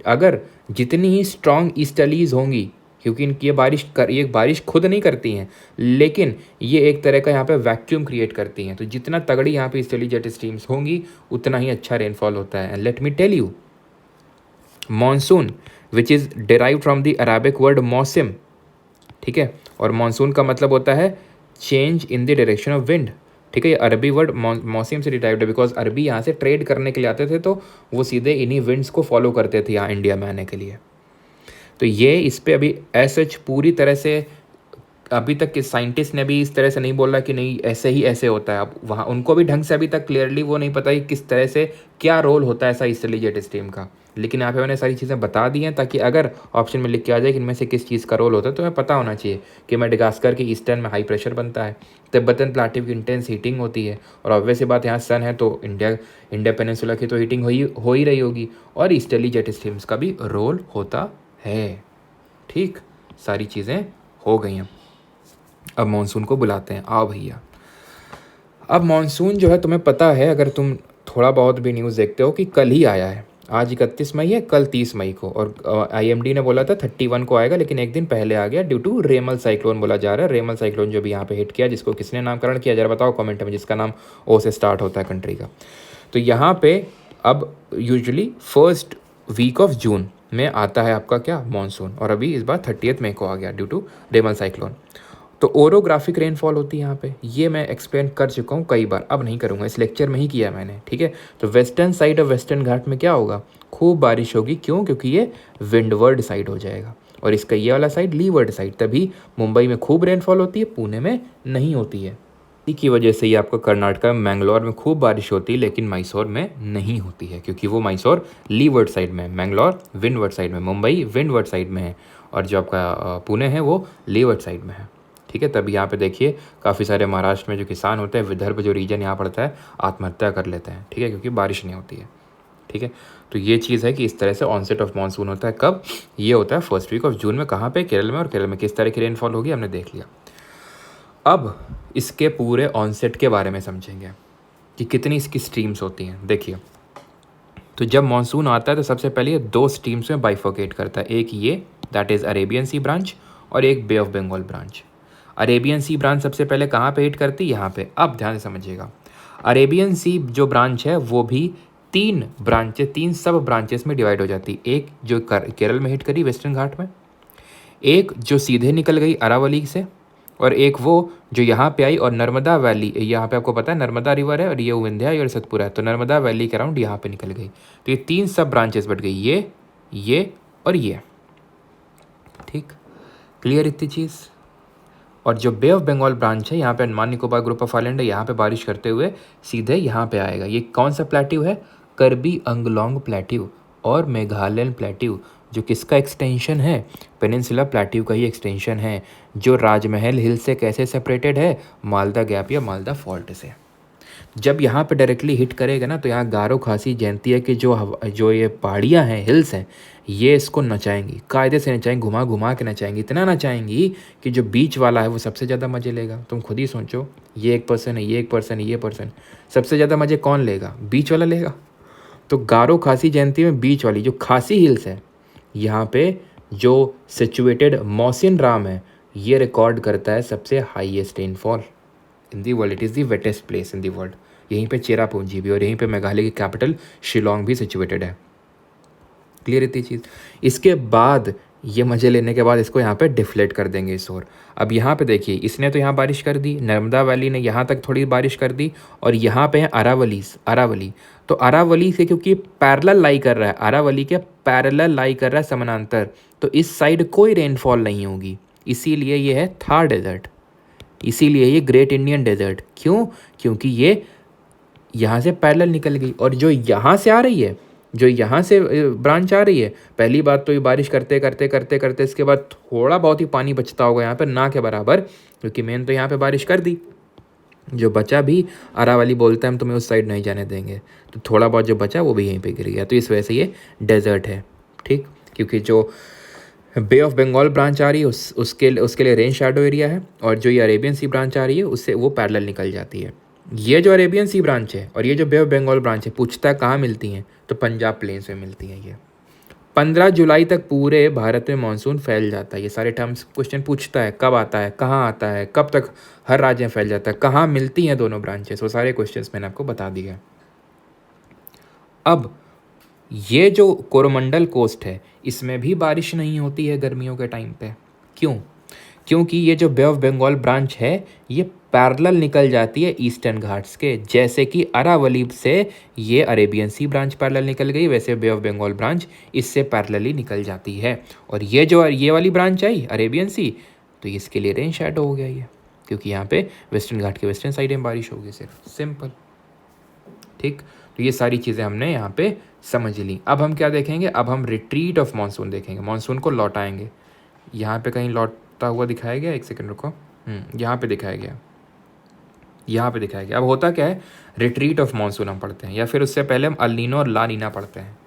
अगर जितनी ही स्ट्रॉन्ग ईस्टर्लीज होंगी, क्योंकि इनकी ये बारिश खुद नहीं करती हैं, लेकिन ये एक तरह का यहाँ पे वैक्यूम क्रिएट करती हैं। तो जितना तगड़ी यहाँ पे ईस्टर्ली जेट स्ट्रीम्स होंगी, उतना ही अच्छा रेनफॉल होता है। And let me tell you, monsoon which is derived from the Arabic word मौसम। ठीक है, और मॉनसून का मतलब होता है change in the direction of wind. ठीक है, ये अरबी वर्ड मौसम से डिराइव्ड है, बिकॉज अरबी यहाँ से ट्रेड करने के लिए आते थे, तो वो सीधे इन्हीं विंड्स को फॉलो करते थे यहाँ इंडिया में आने के लिए। तो ये इस पर अभी एसएच पूरी तरह से अभी तक के साइंटिस्ट ने भी इस तरह से नहीं बोला कि नहीं ऐसे ही ऐसे होता है। अब वहाँ उनको भी ढंग से अभी तक क्लियरली वो नहीं पता कि किस तरह से क्या रोल होता है ऐसा ईस्टर्ली जेट स्ट्रीम का। लेकिन यहाँ पे मैंने सारी चीज़ें बता दी हैं, ताकि अगर ऑप्शन में लिख के आ जाए कि इनमें से किस चीज़ का रोल होता है, तो हमें पता होना चाहिए कि मेडागास्कर के ईस्टर्न में हाई प्रेशर बनता है, तिब्बतन प्लेट्यू की इंटेंस हीटिंग होती है, और ऑब्वियस बात यहाँ सन है, तो इंडिया पेनिनसुला की तो हीटिंग हो ही रही होगी, और ईस्टर्ली जेट स्ट्रीम्स का भी रोल होता है। ठीक, सारी चीज़ें हो गई हैं। अब मॉनसून को बुलाते हैं, आओ भैया। अब मॉनसून जो है तुम्हें पता है, अगर तुम थोड़ा बहुत भी न्यूज़ देखते हो, कि कल ही आया है। आज 31 मई है, कल 30 मई को, और IMD ने बोला था 31 को आएगा, लेकिन एक दिन पहले आ गया ड्यू टू रेमल साइक्लोन बोला जा रहा है। रेमल साइक्लोन जो भी यहाँ पे हिट किया, जिसको किसने नामकरण किया जरा बताओ कमेंट में, जिसका नाम O से स्टार्ट होता है कंट्री का। तो यहाँ पे अब usually first week of June में आता है आपका क्या, मॉनसून, और अभी इस बार 30 मई को आ गया ड्यू टू रेमल साइक्लोन। तो ओरोग्राफिक रेनफॉल होती है यहाँ पे, ये मैं एक्सप्लेन कर चुका हूँ कई बार, अब नहीं करूँगा, इस लेक्चर में ही किया है मैंने। ठीक है, तो वेस्टर्न साइड ऑफ वेस्टर्न घाट में क्या होगा, खूब बारिश होगी। क्यों? क्योंकि ये विंडवर्ड साइड हो जाएगा। और इसका ये वाला साइड लीवर्ड साइड, तभी मुंबई में खूब रेनफॉल होती है, पुणे में नहीं होती है। इसी की वजह से ये आपको कर्नाटका में मैंगलोर में खूब बारिश होती है, लेकिन मैसूर में नहीं होती है, क्योंकि वो मैसूर लीवर्ड साइड में है, मैंगलोर विंडवर्ड साइड में, मुंबई विंडवर्ड साइड में है, और जो आपका पुणे है वो लीवर्ड साइड में है। ठीक है, तब यहाँ पे देखिए काफ़ी सारे महाराष्ट्र में जो किसान होते हैं, विदर्भ जो रीजन यहाँ पड़ता है, आत्महत्या कर लेते हैं। ठीक है, क्योंकि बारिश नहीं होती है। ठीक है, तो ये चीज़ है कि इस तरह से ऑनसेट ऑफ मानसून होता है। कब ये होता है? फर्स्ट वीक ऑफ जून में। कहाँ पे? केरल में। और केरल में किस तरह की रेनफॉल होगी हमने देख लिया। अब इसके पूरे ऑनसेट के बारे में समझेंगे कि कितनी इसकी स्ट्रीम्स होती हैं। देखिए, तो जब मानसून आता है तो सबसे पहले ये 2 स्ट्रीम्स में बाइफोकेट करता है। एक ये that is Arabian sea branch, और एक bay of Bengal branch. Arabian sea branch सबसे पहले कहाँ पे हिट करती है? यहाँ पे। अब ध्यान से समझिएगा, अरेबियन सी जो ब्रांच है वो भी 3 सब ब्रांचेस में डिवाइड हो जाती है। एक जो केरल में हिट करी वेस्टर्न घाट में, एक जो सीधे निकल गई अरावली से, और एक वो जो यहाँ पे आई और नर्मदा वैली, यहाँ पे आपको पता है नर्मदा रिवर है, और ये विंध्या और सतपुरा है, तो नर्मदा वैली के अराउंड यहाँ पे निकल गई। तो ये 3 सब ब्रांचेस बढ़ गई, ये और ये। ठीक, क्लियर इतनी चीज़। और जो बे ऑफ बंगाल ब्रांच है, यहाँ पे Andaman Nicobar group of island है, यहाँ पे बारिश करते हुए सीधे यहाँ पे आएगा। ये कौन सा प्लेट्यू है? करबी अंगलोंग प्लेट्यू और मेघालयन प्लेट्यू, जो किसका एक्सटेंशन है? पेनिनसुला प्लेट्यू का ही एक्सटेंशन है, जो राजमहल हिल से कैसे सेपरेटेड है? मालदा गैप या मालदा फॉल्ट से। जब यहाँ पे डायरेक्टली हिट करेगा ना, तो यहाँ गारो खासी जयंती है कि जो ये पहाड़ियाँ हैं, हिल्स हैं, ये इसको नचाएंगी, कायदे से नचाएंगी, घुमा घुमा के नचाएंगी, इतना नचाएंगी कि जो बीच वाला है वो सबसे ज़्यादा मज़े लेगा। तुम खुद ही सोचो, ये 1% है, ये 1% है, ये पर्सन, सबसे ज़्यादा मज़े कौन लेगा? बीच वाला लेगा। तो गारो खासी जयंती में बीच वाली जो खासी हिल्स है, यहाँ पे जो सिचुएटेड मौसिन राम है, ये रिकॉर्ड करता है सबसे highest rainfall in the world. It is the wettest place in the world. यहीं पे चेरापूंजी भी, और यहीं पे मेघालय की कैपिटल शिलोंग भी सिचुएटेड है। क्लियर इतनी चीज़। इसके बाद ये मज़े लेने के बाद इसको यहाँ पे डिफ्लेट कर देंगे इस ओर। अब यहाँ पे देखिए, इसने तो यहाँ बारिश कर दी, नर्मदा वैली ने यहाँ तक थोड़ी बारिश कर दी, और यहाँ पे है अरावली। तो अरावली से क्योंकि पैरेलल लाई कर रहा है, अरावली के पैरेलल लाई कर रहा है, समानांतर, तो इस साइड कोई रेनफॉल नहीं होगी, इसीलिए ये है थार डेजर्ट, इसीलिए ये ग्रेट इंडियन डेजर्ट। क्यों? क्योंकि ये यहाँ से पैरेलल निकल गई, और जो यहाँ से आ रही है, जो यहाँ से ब्रांच आ रही है, पहली बात तो ये बारिश करते करते करते करते इसके बाद थोड़ा बहुत ही पानी बचता होगा यहाँ पर, ना के बराबर, क्योंकि मेन तो यहाँ पे बारिश कर दी, जो बचा भी अरावली बोलता है हम तुम्हें उस साइड नहीं जाने देंगे, तो थोड़ा बहुत जो बचा वो भी यहीं पे गिर गया, तो इस वजह से ये डेजर्ट है। ठीक, क्योंकि जो बे ऑफ बंगाल ब्रांच आ रही है उसके लिए रेन शैडो एरिया है, और जो ये अरेबियन सी ब्रांच आ रही है उससे वो पैरेलल निकल जाती है। ये जो अरेबियन सी ब्रांच है और ये जो बे ऑफ बंगाल ब्रांच है, पूछता है कहाँ मिलती हैं, तो पंजाब प्लेन्स में मिलती हैं। ये 15 जुलाई तक पूरे भारत में मानसून फैल जाता है। ये सारे टर्म्स क्वेश्चन पूछता है, कब आता है, कहाँ आता है, कब तक हर राज्य में फैल जाता है, कहाँ मिलती हैं दोनों ब्रांचेस, वो सारे क्वेश्चन मैंने आपको बता दिए। अब ये जो कोरोमंडल कोस्ट है, इसमें भी बारिश नहीं होती है गर्मियों के टाइम पे। क्यों? क्योंकि ये जो बे ऑफ बंगाल ब्रांच है, ये पैरेलल निकल जाती है ईस्टर्न घाट्स के, जैसे कि अरावली से ये अरेबियन सी ब्रांच पैरेलल निकल गई, वैसे बे ऑफ बंगाल ब्रांच इससे पैरेलली निकल जाती है। और ये जो ये वाली ब्रांच आई अरेबियन सी, तो इसके लिए रेन शैडो हो गया ये, क्योंकि यहाँ पे वेस्टर्न घाट के वेस्टर्न साइड में बारिश होगी सिर्फ, सिंपल। ठीक, तो ये सारी चीज़ें हमने यहाँ पे समझ ली। अब हम क्या देखेंगे? अब हम रिट्रीट ऑफ मानसून देखेंगे, मानसून को लौटाएंगे। यहाँ पे कहीं लौटता हुआ दिखाया गया, एक सेकंड रुको, यहाँ पे दिखाया गया, यहाँ पे दिखाया गया। अब होता क्या है, रिट्रीट ऑफ मानसून हम पढ़ते हैं, या फिर उससे पहले हम अल नीनो और ला नीना पढ़ते हैं।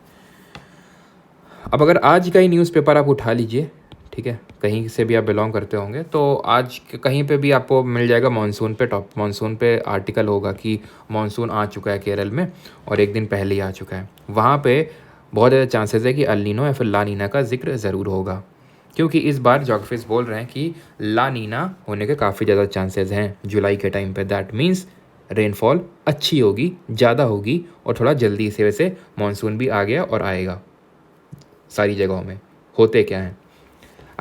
अब अगर आज का ही न्यूज़पेपर आप उठा लीजिए, ठीक है, कहीं से भी आप बिलोंग करते होंगे, तो आज कहीं पे भी आपको मिल जाएगा मानसून पे आर्टिकल होगा कि मानसून आ चुका है केरल में, और एक दिन पहले ही आ चुका है। वहाँ पे बहुत ज़्यादा चांसेस है कि अल नीनो या फिर ला नीना का जिक्र ज़रूर होगा, क्योंकि इस बार ज्योग्राफिस्ट बोल रहे हैं कि ला नीना होने के काफ़ी ज़्यादा चांसेस हैं जुलाई के टाइम पे। दैट मीन्स रेनफॉल अच्छी होगी, ज़्यादा होगी, और थोड़ा जल्दी से। वैसे मानसून भी आ गया और आएगा सारी जगहों में। होते क्या हैं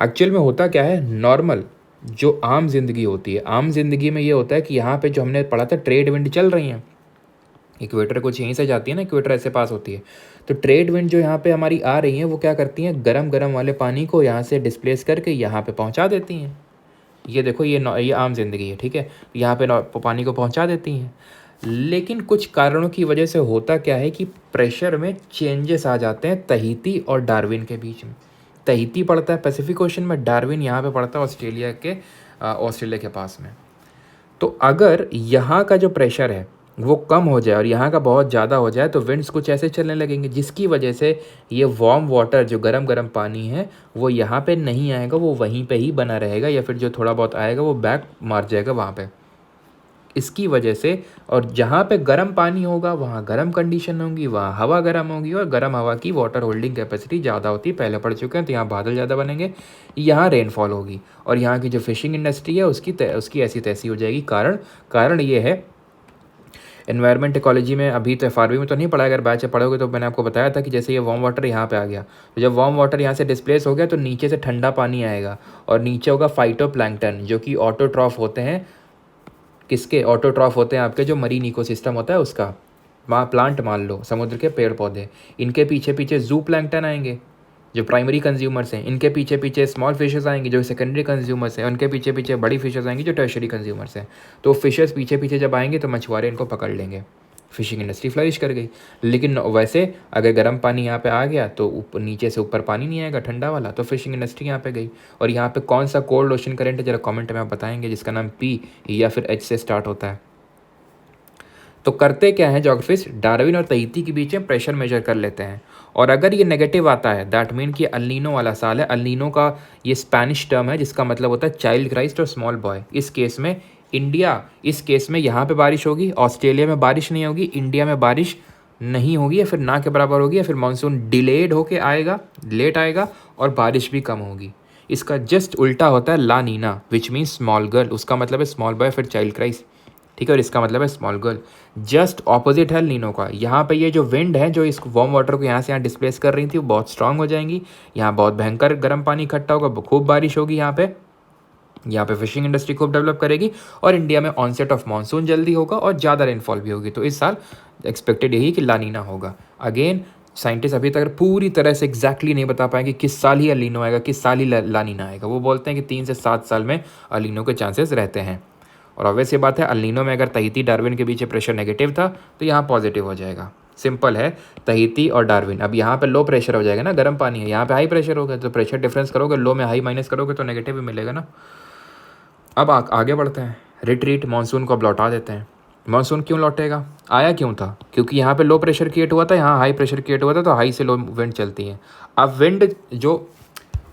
एक्चुअल में, होता क्या है, नॉर्मल जो आम जिंदगी होती है, आम जिंदगी में ये होता है कि यहाँ पे जो हमने पढ़ा था ट्रेड विंड चल रही हैं, इक्वेटर कुछ यहीं से जाती है ना, इक्वेटर ऐसे पास होती है, तो ट्रेड विंड जो यहाँ पे हमारी आ रही हैं वो क्या करती हैं, गरम गरम वाले पानी को यहाँ से डिस्प्लेस करके यहाँ पे पहुँचा देती हैं। ये देखो ये आम जिंदगी है, ठीक है, यहाँ पे पानी को पहुँचा देती हैं। लेकिन कुछ कारणों की वजह से होता क्या है कि प्रेशर में चेंजेस आ जाते हैं तहीती और डार्विन के बीच में। तहीती पड़ता है पैसिफिक ओशन में, डार्विन यहाँ पे पड़ता है ऑस्ट्रेलिया के पास में। तो अगर यहाँ का जो प्रेशर है वो कम हो जाए और यहाँ का बहुत ज़्यादा हो जाए तो विंड्स कुछ ऐसे चलने लगेंगे जिसकी वजह से ये वार्म वाटर जो गरम गरम पानी है वो यहाँ पे नहीं आएगा, वो वहीं पे ही बना रहेगा, या फिर जो थोड़ा बहुत आएगा वो बैक मार जाएगा वहाँ पे। इसकी वजह से, और जहाँ पे गर्म पानी होगा वहाँ गर्म कंडीशन होंगी, वहाँ हवा गर्म होगी, और गर्म हवा की वाटर होल्डिंग कैपेसिटी ज़्यादा होती है, पहले पढ़ चुके हैं। तो यहाँ बादल ज़्यादा बनेंगे, यहाँ रेनफॉल होगी, और यहाँ की जो फिशिंग इंडस्ट्री है उसकी ऐसी तैसी हो जाएगी। कारण ये है, एनवायरमेंट इकोलॉजी में अभी तो FRB में तो नहीं पढ़ा, अगर बैच पढ़ोगे तो मैंने आपको बताया था कि जैसे ये वार्म वाटर यहाँ पे आ गया, तो जब वार्म वाटर यहाँ से डिस्प्लेस हो गया तो नीचे से ठंडा पानी आएगा, और नीचे होगा फाइटोप्लैंक्टन जो कि ऑटोट्रॉफ होते हैं। किसके ऑटोट्रॉफ होते हैं? आपके जो मरीन इकोसिस्टम होता है उसका। प्लांट मान लो, समुद्र के पेड़ पौधे, इनके पीछे पीछे जू प्लैंक्टन आएंगे जो प्राइमरी कंज्यूमर्स हैं, इनके पीछे पीछे स्मॉल फिशेस आएंगे जो सेकेंडरी कंज्यूमर्स हैं, उनके पीछे पीछे बड़ी फिशेस आएंगी जो टर्शरी कंज्यूमर्स हैं। तो फिशेस पीछे पीछे जब आएंगे तो मछुआरे इनको पकड़ लेंगे, फिशिंग इंडस्ट्री फ्लरिश कर गई। लेकिन वैसे अगर गर्म पानी यहाँ पे आ गया तो ऊपर नीचे से ऊपर पानी नहीं आएगा ठंडा वाला, तो फिशिंग इंडस्ट्री यहाँ पे गई। और यहाँ पे कौन सा कोल्ड ओशन करंट है जरा कमेंट में आप बताएंगे, जिसका नाम P या फिर H से स्टार्ट होता है। तो करते क्या है ज्योग्राफिस्ट, डार्विन और तहीती के बीच में प्रेशर मेजर कर लेते हैं, और अगर ये नेगेटिव आता है दैट मीन कि अल्नीनो वाला साल है। अल्नीनो का ये स्पेनिश टर्म है जिसका मतलब होता है चाइल्ड क्राइस्ट और स्मॉल बॉय। इस केस में इस केस में यहाँ पे बारिश होगी, ऑस्ट्रेलिया में बारिश नहीं होगी, इंडिया में बारिश नहीं होगी, या फिर ना के बराबर होगी, या फिर मानसून डिलेड होके आएगा, लेट आएगा, और बारिश भी कम होगी। इसका जस्ट उल्टा होता है La Nina which mean small girl, उसका मतलब है स्मॉल बॉय फिर चाइल्ड क्राइस्ट, ठीक है, और इसका मतलब है स्मॉल गर्ल। जस्ट ऑपोजिट है लीनो का। यहाँ पे ये जो विंड है जो इस वार्म वाटर को यहाँ से यहाँ डिस्प्लेस कर रही थी वो बहुत स्ट्रांग हो जाएंगी, यहाँ बहुत भयंकर गर्म पानी इकट्ठा होगा, खूब बारिश होगी यहाँ पे फिशिंग इंडस्ट्री खूब डेवलप करेगी, और इंडिया में ऑनसेट ऑफ मानसून जल्दी होगा और ज़्यादा रेनफॉल भी होगी। तो इस साल एक्सपेक्टेड यही कि लानीना होगा। अगेन साइंटिस्ट अभी तक पूरी तरह से एग्जैक्टली नहीं बता पाएंगे किस साल ही अलीनो आएगा, किस साल ही लानीना आएगा। वो बोलते हैं कि 3 से 7 साल में अलीनो के चांसेस रहते हैं। और ऑब्वियस ये बात है, अलीनो में अगर तहीती डार्विन के बीच प्रेशर नेगेटिव था तो यहाँ पॉजिटिव हो जाएगा। सिंपल है, तहीती और डार्विन। अब यहाँ पे लो प्रेशर हो जाएगा ना, गर्म पानी है, यहाँ पे हाई प्रेशर होगा, तो प्रेशर डिफरेंस करोगे, लो में हाई माइनस करोगे तो नेगेटिव भी मिलेगा ना। अब आगे बढ़ते हैं, रिट्रीट, मानसून को अब लौटा देते हैं। मानसून क्यों लौटेगा, आया क्यों था? क्योंकि यहाँ पे लो प्रेशर क्रिएट हुआ था, यहाँ हाई प्रेशर क्रिएट हुआ था, तो हाई से लो विंड चलती है।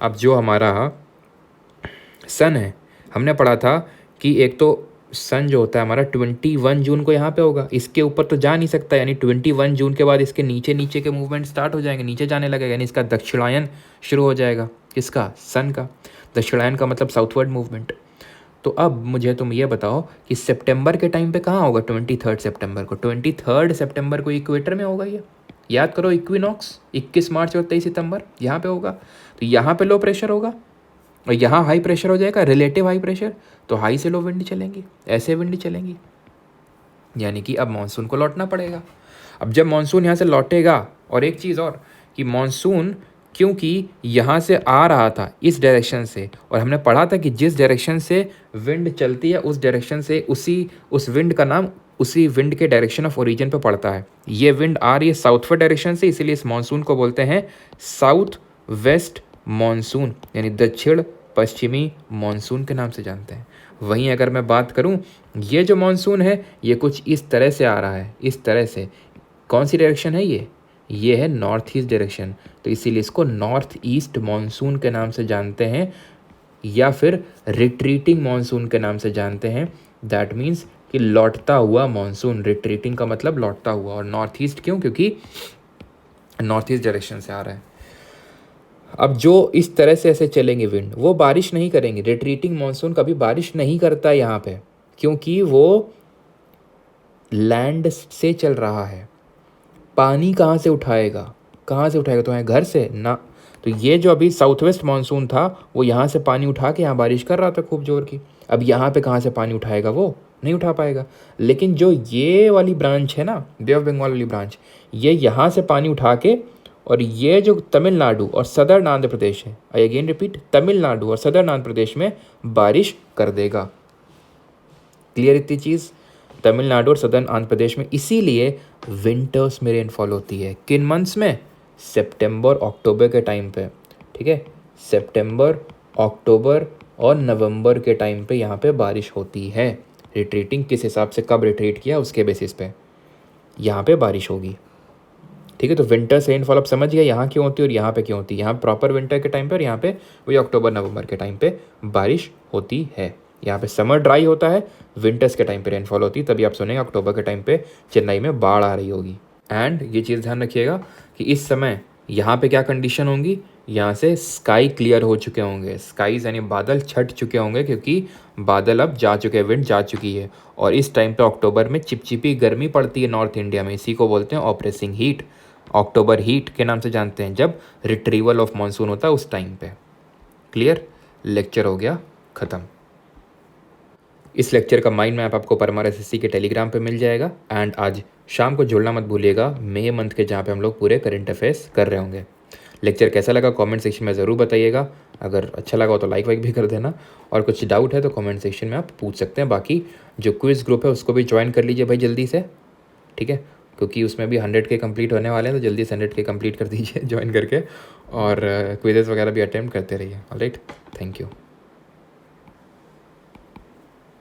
अब जो हमारा सन है, हमने पढ़ा था कि एक तो सन जो होता है हमारा 21 जून को यहाँ पे होगा, इसके ऊपर तो जा नहीं सकता, यानी 21 जून के बाद इसके नीचे नीचे के मूवमेंट स्टार्ट हो जाएंगे, नीचे जाने लगेगा, यानी इसका दक्षिणायन शुरू हो जाएगा। किसका? सन का। दक्षिणायन का मतलब साउथवर्ड मूवमेंट। तो अब मुझे तुम ये बताओ कि सितंबर के टाइम पे कहाँ होगा? 23 सितंबर को। 23 सितंबर को इक्वेटर में होगा ये, याद करो, इक्विनॉक्स 21 मार्च और 23 सितंबर यहाँ पे होगा। तो यहाँ पे लो प्रेशर होगा और यहाँ हाई प्रेशर हो जाएगा, रिलेटिव हाई प्रेशर, तो हाई से लो विंड चलेंगी, ऐसे विंड चलेंगी, यानी कि अब मानसून को लौटना पड़ेगा। अब जब मानसून यहाँ से लौटेगा, और एक चीज़ और कि मानसून क्योंकि यहाँ से आ रहा था इस डायरेक्शन से, और हमने पढ़ा था कि जिस डायरेक्शन से विंड चलती है उस डायरेक्शन से उस विंड का नाम उसी विंड के डायरेक्शन ऑफ ओरिजिन पे पड़ता है। ये विंड आ रही है साउथवर्ड डायरेक्शन से, इसीलिए इस मानसून को बोलते हैं साउथ वेस्ट मानसून, यानी दक्षिण पश्चिमी मानसून के नाम से जानते हैं। वहीं अगर मैं बात करूं, ये जो मानसून है ये कुछ इस तरह से आ रहा है, इस तरह से। कौन सी डायरेक्शन है ये है नॉर्थ ईस्ट डायरेक्शन, तो इसीलिए इसको नॉर्थ ईस्ट मानसून के नाम से जानते हैं, या फिर रिट्रीटिंग मानसून के नाम से जानते हैं। दैट मीन्स कि लौटता हुआ मानसून, रिट्रीटिंग का मतलब लौटता हुआ, और नॉर्थ ईस्ट क्यों? क्योंकि नॉर्थ ईस्ट डायरेक्शन से आ रहा है। अब जो इस तरह से ऐसे चलेंगे विंड, वो बारिश नहीं करेंगे। रिट्रीटिंग मानसून कभी बारिश नहीं करता यहाँ पे, क्योंकि वो लैंड से चल रहा है। पानी कहाँ से उठाएगा तुम्हारे घर से ना। तो ये जो अभी साउथ वेस्ट मानसून था वो यहाँ से पानी उठा के यहाँ बारिश कर रहा था खूब जोर की। अब यहाँ पे कहाँ से पानी उठाएगा वो? नहीं उठा पाएगा। लेकिन जो ये वाली ब्रांच है ना, बे ऑफ बंगाल वाली ब्रांच, ये यहाँ से पानी उठा के, और ये जो तमिलनाडु और सदर्न आंध्र प्रदेश है, आई अगेन रिपीट, तमिलनाडु और सदर्न आंध्र प्रदेश में बारिश कर देगा। क्लियर इतनी चीज़? तमिलनाडु और सदर्न आंध्र प्रदेश में इसीलिए विंटर्स में रेनफॉल होती है। किन मंथ्स में? सितंबर अक्टूबर के टाइम पे, ठीक है, सितंबर अक्टूबर और नवंबर के टाइम पे यहाँ पे बारिश होती है। रिट्रीटिंग किस हिसाब से कब रिट्रीट किया उसके बेसिस पे यहाँ पे बारिश होगी, ठीक है। तो विंटर्स रेनफॉल आप समझ गया यहाँ क्यों होती है और यहाँ पे क्यों होती है। यहाँ प्रॉपर विंटर के टाइम पे और यहाँ पे वही अक्टूबर नवंबर के टाइम पे बारिश होती है। यहाँ पे समर ड्राई होता है, विंटर्स के टाइम पे रेनफॉल होती है। तभी आप सुनेंगे अक्टूबर के टाइम पे चेन्नई में बाढ़ आ रही होगी। एंड ये चीज़ ध्यान रखिएगा कि इस समय यहाँ पे क्या कंडीशन होंगी, यहाँ से स्काई क्लियर हो चुके होंगे, स्काईज यानी बादल छट चुके होंगे, क्योंकि बादल अब जा चुके हैं, विंड जा चुकी है। और इस टाइम पे अक्टूबर में चिपचिपी गर्मी पड़ती है नॉर्थ इंडिया में, इसी को बोलते हैं ऑपरेसिंग हीट, अक्टूबर हीट के नाम से जानते हैं, जब रिट्रीवल ऑफ मानसून होता है उस टाइम पे। क्लियर? लेक्चर हो गया ख़त्म। इस लेक्चर का माइंड मैप आपको परमार एसएससी के टेलीग्राम पे मिल जाएगा। एंड आज शाम को जुड़ना मत भूलिएगा मई मंथ के, जहाँ पे हम लोग पूरे करंट अफेयर्स कर रहे होंगे। लेक्चर कैसा लगा कमेंट सेक्शन में ज़रूर बताइएगा। अगर अच्छा लगा हो तो लाइक वाइक भी कर देना, और कुछ डाउट है तो कमेंट सेक्शन में आप पूछ सकते हैं। बाकी जो क्विज़ ग्रुप है उसको भी ज्वाइन कर लीजिए भाई जल्दी से, ठीक है, क्योंकि उसमें भी 100 के कंप्लीट होने वाले हैं, तो जल्दी से 100 के कंप्लीट कर दीजिए ज्वाइन करके, और क्विजेस वगैरह भी अटेम्प्ट करते रहिए। Alright, thank you.